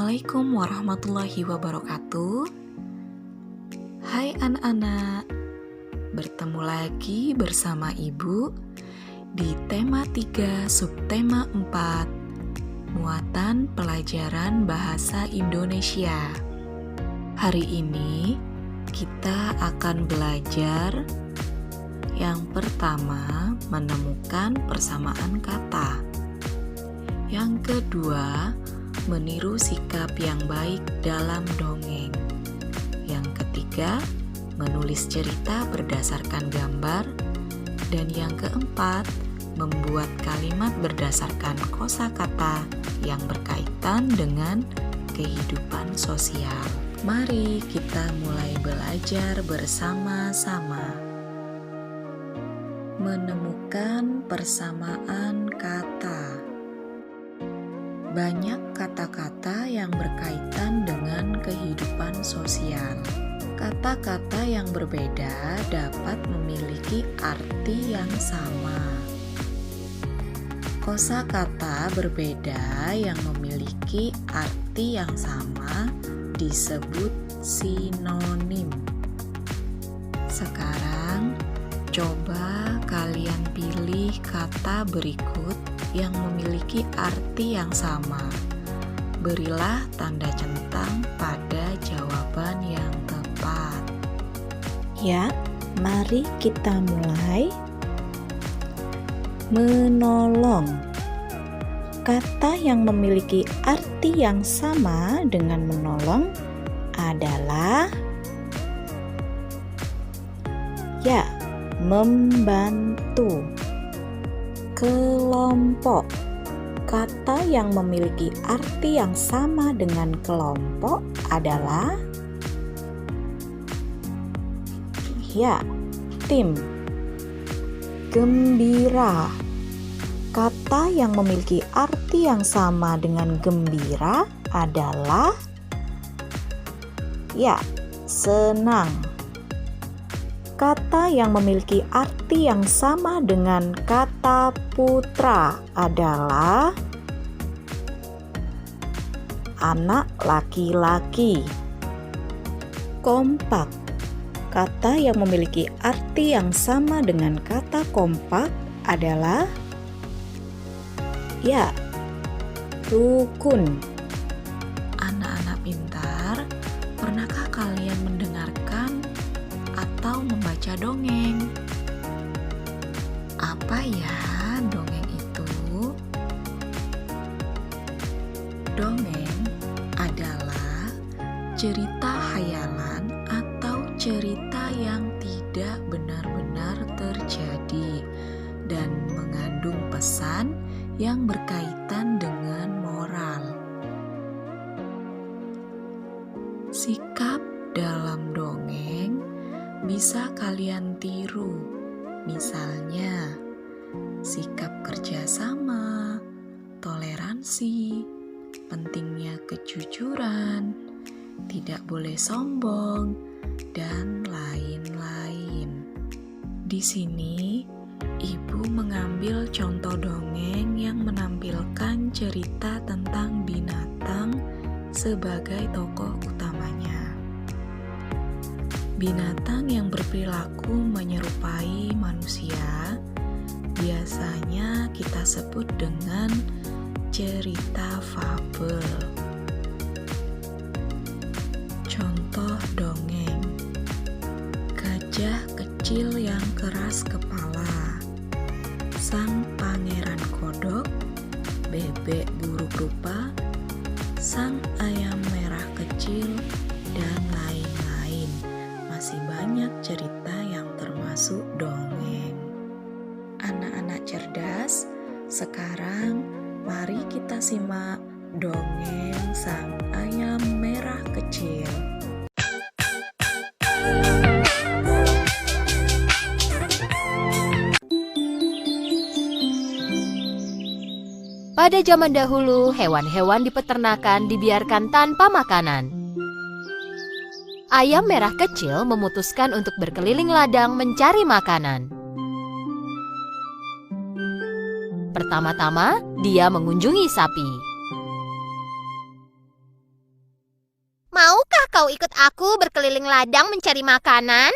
Assalamualaikum warahmatullahi wabarakatuh. Hai anak-anak, bertemu lagi bersama Ibu di tema 3 subtema 4, muatan pelajaran bahasa Indonesia. Hari ini kita akan belajar yang pertama, menemukan persamaan kata. Yang kedua, meniru sikap yang baik dalam dongeng. Yang ketiga, menulis cerita berdasarkan gambar. Dan yang keempat, membuat kalimat berdasarkan kosakata yang berkaitan dengan kehidupan sosial. Mari kita mulai belajar bersama-sama. Menemukan persamaan kata. Banyak kata-kata yang berkaitan dengan kehidupan sosial. Kata-kata yang berbeda dapat memiliki arti yang sama. Kosakata berbeda yang memiliki arti yang sama disebut sinonim. Sekarang, coba kalian pilih kata berikut yang memiliki arti yang sama. Berilah tanda centang pada jawaban yang tepat. Ya, mari kita mulai. Menolong. Kata yang memiliki arti yang sama dengan menolong adalah membantu. Kelompok. Kata yang memiliki arti yang sama dengan kelompok adalah tim. Gembira. Kata yang memiliki arti yang sama dengan gembira adalah senang. Kata yang memiliki arti yang sama dengan kata putra adalah anak laki-laki. Kompak. Kata yang memiliki arti yang sama dengan kata kompak adalah rukun. Anak-anak pintar, pernahkah kalian mendengarkan atau membaca dongeng? Apa ya dongeng itu? Dongeng adalah cerita khayalan atau cerita yang tidak benar-benar terjadi dan mengandung pesan yang berkaitan dengan moral. Sikap dalam dongeng bisa kalian tiru, misalnya sikap kerjasama, toleransi, pentingnya kejujuran, tidak boleh sombong, dan lain-lain. Di sini, Ibu mengambil contoh dongeng yang menampilkan cerita tentang binatang sebagai tokoh utamanya. Binatang yang berperilaku menyerupai manusia biasanya kita sebut dengan cerita fabel. Contoh dongeng: gajah kecil yang keras kepala, sang pangeran kodok, bebek buruk rupa, sang ayam merah kecil, dan lain-lain. Masih banyak cerita yang termasuk dongeng. Anak-anak cerdas, sekarang mari kita simak dongeng sang ayam merah kecil. Pada zaman dahulu, hewan-hewan di peternakan dibiarkan tanpa makanan. Ayam merah kecil memutuskan untuk berkeliling ladang mencari makanan. Pertama-tama, dia mengunjungi sapi. ikut aku berkeliling ladang mencari makanan?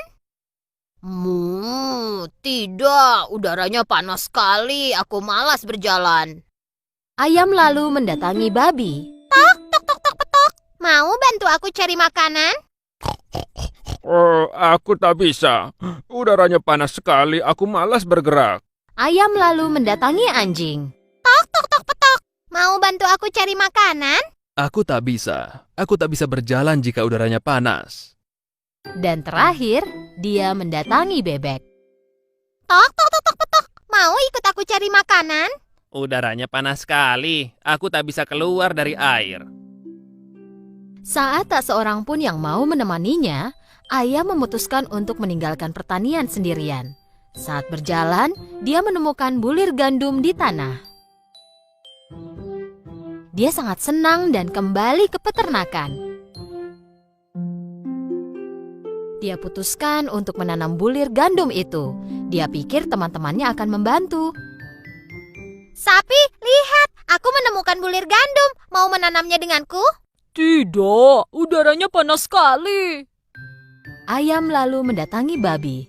Tidak, udaranya panas sekali. Aku malas berjalan. Ayam lalu mendatangi babi. Tok, tok, tok, tok, petok. Mau bantu aku cari makanan? Aku tak bisa. Udaranya panas sekali, aku malas bergerak. Ayam lalu mendatangi anjing. Tok, tok, tok, petok. Mau bantu aku cari makanan? Aku tak bisa. Aku tak bisa berjalan jika udaranya panas. Dan terakhir, dia mendatangi bebek. Tok, tok, tok, tok, petok. Mau ikut aku cari makanan? Udaranya panas sekali, aku tak bisa keluar dari air. Saat tak seorang pun yang mau menemaninya, ayam memutuskan untuk meninggalkan pertanian sendirian. Saat berjalan, dia menemukan bulir gandum di tanah. Dia sangat senang dan kembali ke peternakan. Dia putuskan untuk menanam bulir gandum itu. Dia pikir teman-temannya akan membantu. Sapi, lihat. Aku menemukan bulir gandum. Mau menanamnya denganku? Tidak, udaranya panas sekali. Ayam lalu mendatangi babi.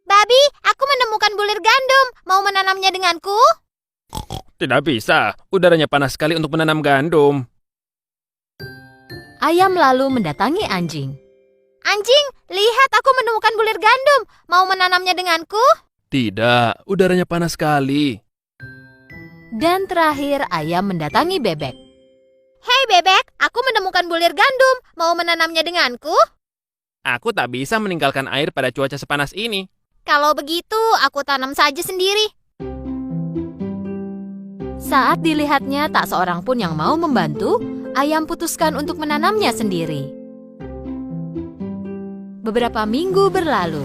Babi, aku menemukan bulir gandum. Mau menanamnya denganku? Tidak bisa, udaranya panas sekali untuk menanam gandum. Ayam lalu mendatangi anjing. Anjing, lihat aku menemukan bulir gandum. Mau menanamnya denganku? Tidak, udaranya panas sekali. Dan terakhir ayam mendatangi bebek. Hei bebek, aku menemukan bulir gandum. Mau menanamnya denganku? Aku tak bisa meninggalkan air pada cuaca sepanas ini. Kalau begitu, aku tanam saja sendiri. Saat dilihatnya tak seorang pun yang mau membantu, ayam putuskan untuk menanamnya sendiri. Beberapa minggu berlalu.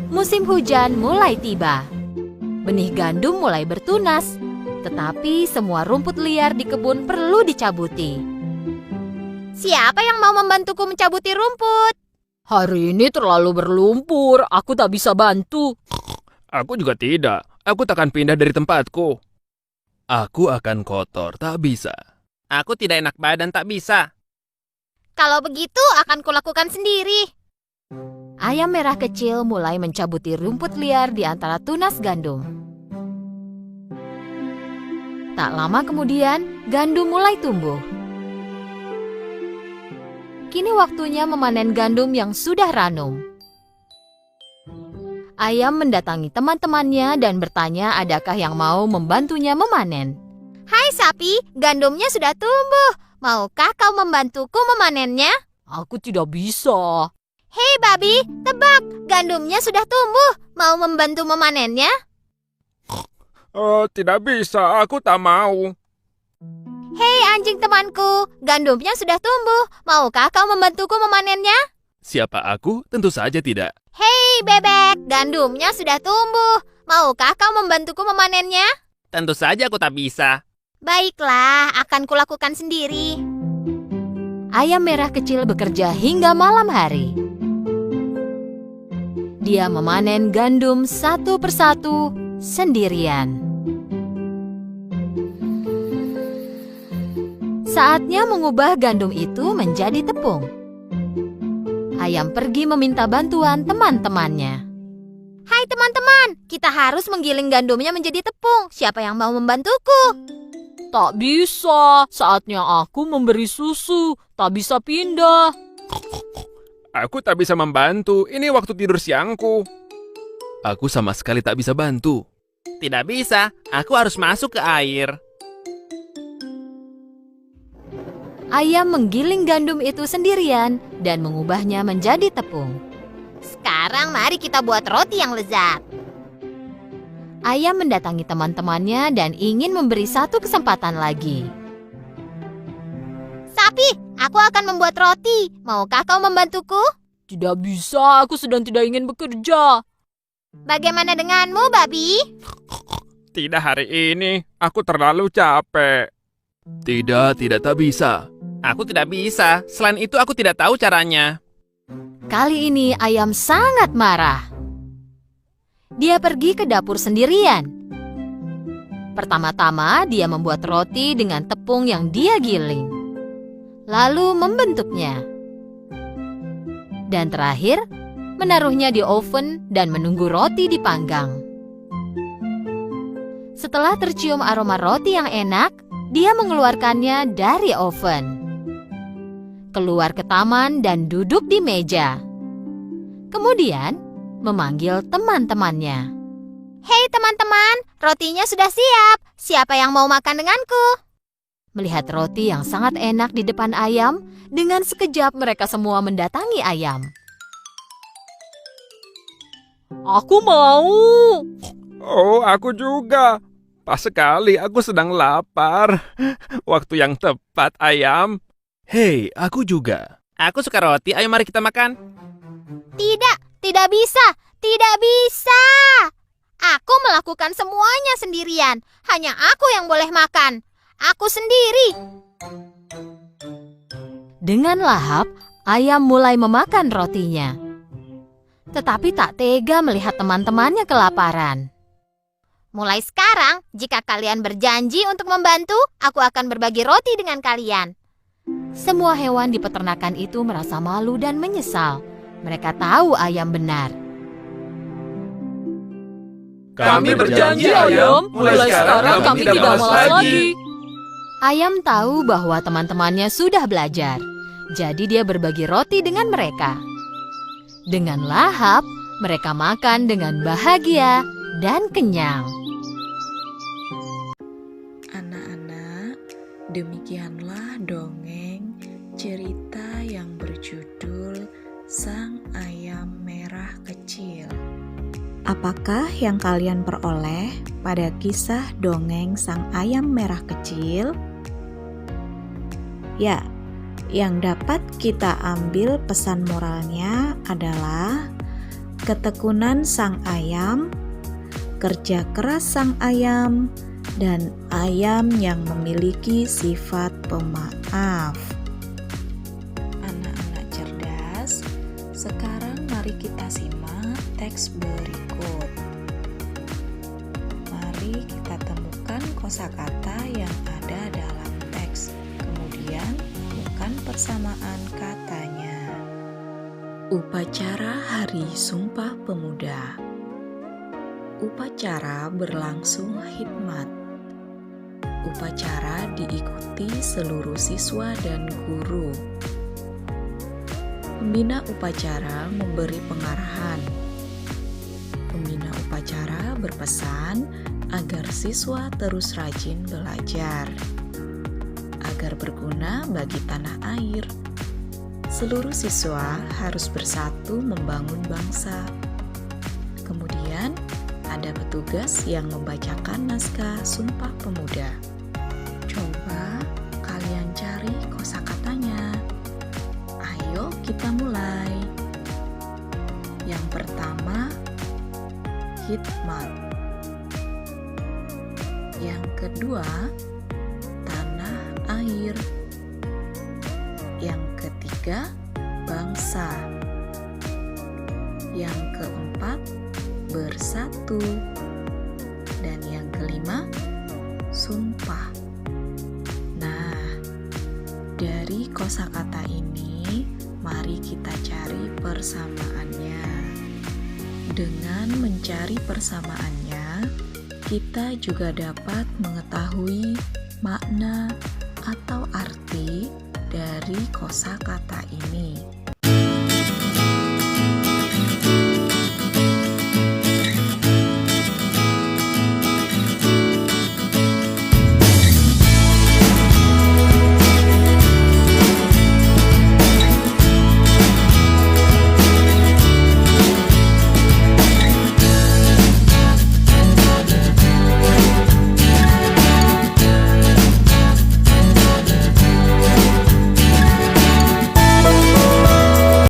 Musim hujan mulai tiba. Benih gandum mulai bertunas, tetapi semua rumput liar di kebun perlu dicabuti. Siapa yang mau membantuku mencabuti rumput? Hari ini terlalu berlumpur, aku tak bisa bantu. Aku juga tidak, aku takkan pindah dari tempatku. Aku akan kotor, tak bisa. Aku tidak enak badan, tak bisa. Kalau begitu, akan kulakukan sendiri. Ayam merah kecil mulai mencabuti rumput liar di antara tunas gandum. Tak lama kemudian, gandum mulai tumbuh. Kini waktunya memanen gandum yang sudah ranum. Ayam mendatangi teman-temannya dan bertanya adakah yang mau membantunya memanen. Hai sapi, gandumnya sudah tumbuh. Maukah kau membantuku memanennya? Aku tidak bisa. Hei babi, tebak, gandumnya sudah tumbuh. Mau membantu memanennya? Tidak bisa, aku tak mau. Hei anjing temanku, gandumnya sudah tumbuh. Maukah kau membantuku memanennya? Siapa aku? Tentu saja tidak. Hei bebek, gandumnya sudah tumbuh. Maukah kau membantuku memanennya? Tentu saja aku tak bisa. Baiklah, akan kulakukan sendiri. Ayam merah kecil bekerja hingga malam hari. Dia memanen gandum satu persatu sendirian. Saatnya mengubah gandum itu menjadi tepung. Ayam pergi meminta bantuan teman-temannya. Hai teman-teman, kita harus menggiling gandumnya menjadi tepung. Siapa yang mau membantuku? Tak bisa, saatnya aku memberi susu. Tak bisa pindah. Aku tak bisa membantu, ini waktu tidur siangku. Aku sama sekali tak bisa bantu. Tidak bisa, aku harus masuk ke air. Ayam menggiling gandum itu sendirian dan mengubahnya menjadi tepung. Sekarang mari kita buat roti yang lezat. Ayam mendatangi teman-temannya dan ingin memberi satu kesempatan lagi. Sapi, aku akan membuat roti. Maukah kau membantuku? Tidak bisa, aku sedang tidak ingin bekerja. Bagaimana denganmu, babi? Tidak hari ini, aku terlalu capek. Tidak tak bisa. Aku tidak bisa, selain itu aku tidak tahu caranya. Kali ini ayam sangat marah. Dia pergi ke dapur sendirian. Pertama-tama dia membuat roti dengan tepung yang dia giling. Lalu membentuknya. Dan terakhir, menaruhnya di oven dan menunggu roti dipanggang. Setelah tercium aroma roti yang enak, dia mengeluarkannya dari oven. Keluar ke taman dan duduk di meja. Kemudian, memanggil teman-temannya. Hei teman-teman, rotinya sudah siap. Siapa yang mau makan denganku? Melihat roti yang sangat enak di depan ayam, dengan sekejap mereka semua mendatangi ayam. Aku mau. Oh, aku juga. Pas sekali, aku sedang lapar. Waktu yang tepat, ayam. Hei, aku juga. Aku suka roti, ayo mari kita makan. Tidak bisa, tidak bisa. Aku melakukan semuanya sendirian. Hanya aku yang boleh makan. Aku sendiri. Dengan lahap, ayam mulai memakan rotinya. Tetapi tak tega melihat teman-temannya kelaparan. Mulai sekarang, jika kalian berjanji untuk membantu, aku akan berbagi roti dengan kalian. Semua hewan di peternakan itu merasa malu dan menyesal. Mereka tahu ayam benar. Kami berjanji, ayam. Mulai sekarang kami tidak malas lagi. Ayam tahu bahwa teman-temannya sudah belajar. Jadi dia berbagi roti dengan mereka. Dengan lahap, mereka makan dengan bahagia dan kenyang. Anak-anak, demikianlah dongeng cerita yang berjudul Sang Ayam Merah Kecil. Apakah yang kalian peroleh pada kisah dongeng Sang Ayam Merah Kecil? Ya, yang dapat kita ambil pesan moralnya adalah ketekunan sang ayam, kerja keras sang ayam, dan ayam yang memiliki sifat pemaaf. Anak-anak cerdas, sekarang mari kita simak teks berikut. Mari kita temukan kosakata yang ada dalam teks. Kemudian bukan persamaan katanya. Upacara Hari Sumpah Pemuda. Upacara berlangsung khidmat. Upacara diikuti seluruh siswa dan guru. Pembina upacara memberi pengarahan. Pembina upacara berpesan agar siswa terus rajin belajar, agar berguna bagi tanah air. Seluruh siswa harus bersatu membangun bangsa. Kemudian, ada petugas yang membacakan naskah Sumpah Pemuda. Coba kalian cari kosakatanya. Ayo kita mulai. Yang pertama, khidmat. Yang kedua, tanah air. Yang ketiga, bangsa. Yang keempat, bersatu. Dan yang kelima, sumpah. Nah, dari kosakata ini, mari kita cari persamaannya. Dengan mencari persamaannya, kita juga dapat mengetahui makna atau arti dari kosakata ini.